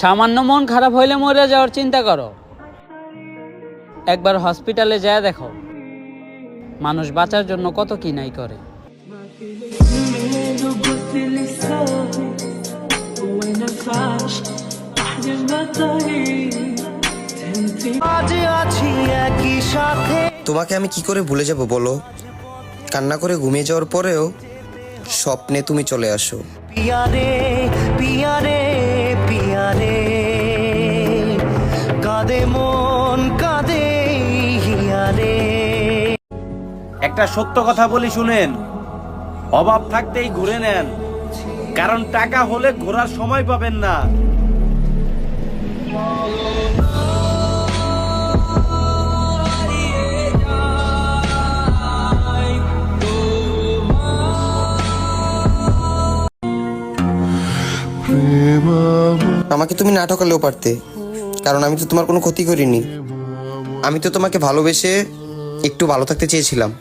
সামান্য মন খারাপ হইলে মরে যাওয়ার চিন্তা করো, একবার হসপিটালে যায় দেখো মানুষ বাঁচার জন্য কত কি নাই করে। তোমাকে আমি কি করে ভুলে যাব বলো? কান্না করে ঘুমিয়ে যাওয়ার পরেও স্বপ্নে তুমি চলে আসো। পিয়ারে পিয়ারে পিয়ারে কাঁদে মন কাঁদে হিয়ারে। একটা সত্য কথা বলি শুনেন, অভাব থাকতেই ঘুরে নেন, কারণ টাকা হলে ঘোরার সময় পাবেন না। আমাকে তুমি না ঠকালেও পারতে, কারণ আমি তো তোমার কোনো ক্ষতি করিনি। আমি তো তোমাকে ভালোবেসে একটু ভালো থাকতে চেয়েছিলাম।